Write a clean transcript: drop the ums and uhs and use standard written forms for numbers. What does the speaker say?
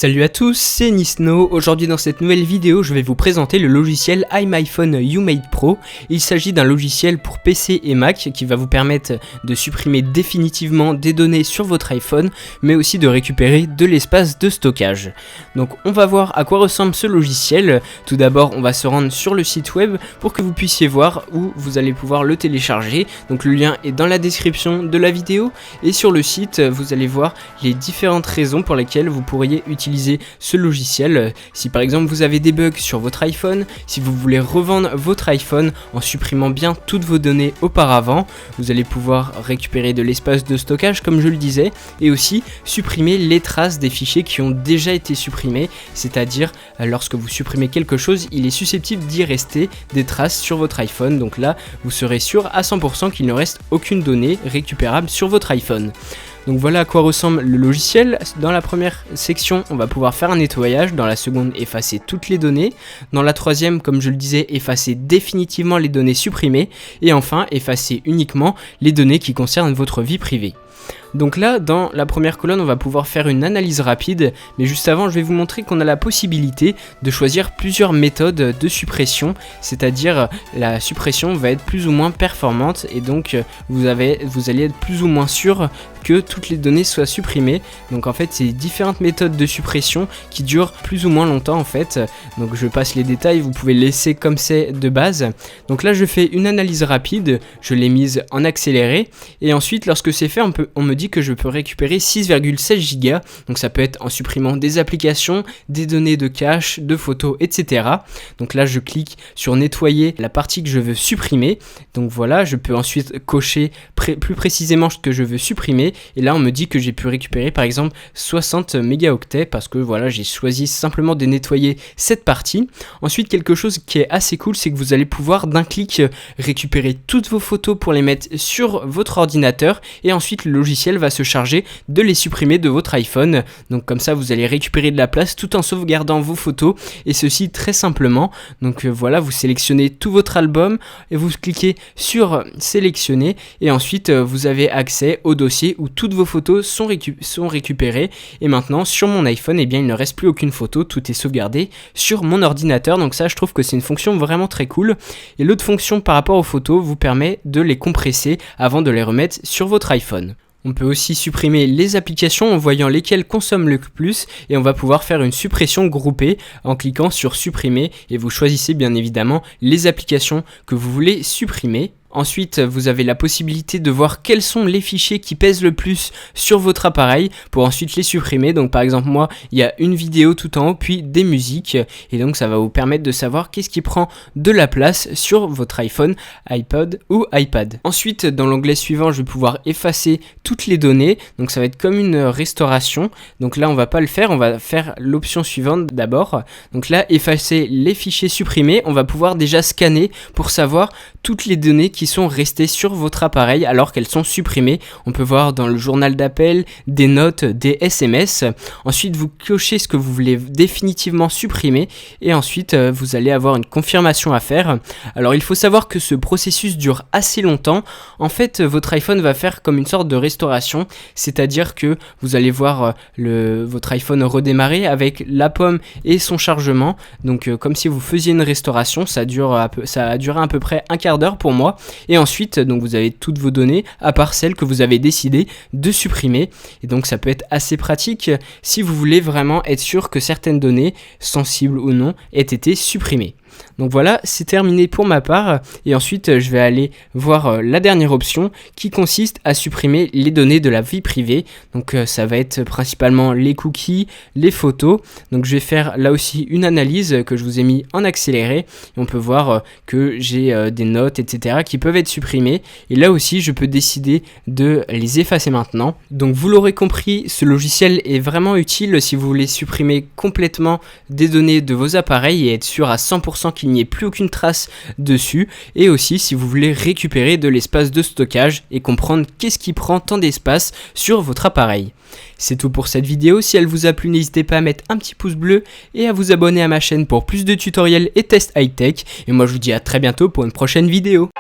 Salut à tous, c'est Nisno. Aujourd'hui dans cette nouvelle vidéo, je vais vous présenter le logiciel iMyPhone YouMade Pro. Il s'agit d'un logiciel pour PC et Mac qui va vous permettre de supprimer définitivement des données sur votre iPhone, mais aussi de récupérer de l'espace de stockage. Donc on va voir à quoi ressemble ce logiciel. Tout d'abord, on va se rendre sur le site web pour que vous puissiez voir où vous allez pouvoir le télécharger. Donc le lien est dans la description de la vidéo et sur le site, vous allez voir les différentes raisons pour lesquelles vous pourriez utiliser ce logiciel. Si par exemple vous avez des bugs sur votre iPhone, si vous voulez revendre votre iPhone en supprimant bien toutes vos données auparavant, vous allez pouvoir récupérer de l'espace de stockage comme je le disais, et aussi supprimer les traces des fichiers qui ont déjà été supprimés, c'est-à-dire lorsque vous supprimez quelque chose, il est susceptible d'y rester des traces sur votre iPhone, donc là vous serez sûr à 100% qu'il ne reste aucune donnée récupérable sur votre iPhone. Donc voilà à quoi ressemble le logiciel. Dans la première section, on va pouvoir faire un nettoyage. Dans la seconde, effacer toutes les données. Dans la troisième, comme je le disais, effacer définitivement les données supprimées. Et enfin, effacer uniquement les données qui concernent votre vie privée. Donc là, dans la première colonne, on va pouvoir faire une analyse rapide, mais juste avant, je vais vous montrer qu'on a la possibilité de choisir plusieurs méthodes de suppression, c'est-à-dire la suppression va être plus ou moins performante et donc vous allez être plus ou moins sûr que toutes les données soient supprimées. Donc en fait, c'est différentes méthodes de suppression qui durent plus ou moins longtemps en fait. Donc je passe les détails, vous pouvez laisser comme c'est de base. Donc là, je fais une analyse rapide, je l'ai mise en accéléré et ensuite, lorsque c'est fait, on me dit que je peux récupérer 6,16 Go, donc ça peut être en supprimant des applications, des données de cache, de photos, etc. Donc là je clique sur nettoyer la partie que je veux supprimer, donc voilà, je peux ensuite cocher plus précisément ce que je veux supprimer, et là on me dit que j'ai pu récupérer par exemple 60 mégaoctets, parce que voilà, j'ai choisi simplement de nettoyer cette partie. Ensuite, quelque chose qui est assez cool, c'est que vous allez pouvoir d'un clic récupérer toutes vos photos pour les mettre sur votre ordinateur, et ensuite le logiciel va se charger de les supprimer de votre iPhone. Donc comme ça vous allez récupérer de la place tout en sauvegardant vos photos, et ceci très simplement. Donc voilà, vous sélectionnez tout votre album et vous cliquez sur sélectionner, et ensuite vous avez accès au dossier où toutes vos photos sont récupérées. Et maintenant sur mon iPhone, eh bien il ne reste plus aucune photo, tout est sauvegardé sur mon ordinateur. Donc ça, je trouve que c'est une fonction vraiment très cool. Et l'autre fonction par rapport aux photos vous permet de les compresser avant de les remettre sur votre iPhone. On peut aussi supprimer les applications en voyant lesquelles consomment le plus, et on va pouvoir faire une suppression groupée en cliquant sur supprimer, et vous choisissez bien évidemment les applications que vous voulez supprimer. Ensuite, vous avez la possibilité de voir quels sont les fichiers qui pèsent le plus sur votre appareil pour ensuite les supprimer. Donc par exemple, moi, il y a une vidéo tout en haut, puis des musiques, et donc ça va vous permettre de savoir qu'est-ce qui prend de la place sur votre iPhone, iPod ou iPad. Ensuite, dans l'onglet suivant, je vais pouvoir effacer toutes les données. Donc ça va être comme une restauration. Donc là, on va pas le faire, on va faire l'option suivante d'abord. Donc là, effacer les fichiers supprimés, on va pouvoir déjà scanner pour savoir toutes les données qui sont restées sur votre appareil alors qu'elles sont supprimées. On peut voir dans le journal d'appel, des notes, des SMS. Ensuite, vous cochez ce que vous voulez définitivement supprimer, et ensuite vous allez avoir une confirmation à faire. Alors il faut savoir que ce processus dure assez longtemps. En fait, votre iPhone va faire comme une sorte de restauration, c'est-à-dire que vous allez voir votre iPhone redémarrer avec la pomme et son chargement. Donc comme si vous faisiez une restauration, ça a duré à peu près un quart d'heure pour moi. Et ensuite, donc vous avez toutes vos données à part celles que vous avez décidé de supprimer, et donc ça peut être assez pratique si vous voulez vraiment être sûr que certaines données, sensibles ou non, aient été supprimées. Donc voilà, c'est terminé pour ma part, et ensuite je vais aller voir la dernière option qui consiste à supprimer les données de la vie privée. Donc ça va être principalement les cookies, les photos. Donc je vais faire là aussi une analyse que je vous ai mis en accéléré, et on peut voir que j'ai des notes, etc. qui peuvent être supprimées, et là aussi je peux décider de les effacer maintenant. Donc vous l'aurez compris, ce logiciel est vraiment utile si vous voulez supprimer complètement des données de vos appareils et être sûr à 100% qu'il n'y ait plus aucune trace dessus, et aussi si vous voulez récupérer de l'espace de stockage et comprendre qu'est-ce qui prend tant d'espace sur votre appareil. C'est tout pour cette vidéo. Si elle vous a plu, n'hésitez pas à mettre un petit pouce bleu et à vous abonner à ma chaîne pour plus de tutoriels et tests high-tech, et moi je vous dis à très bientôt pour une prochaine vidéo.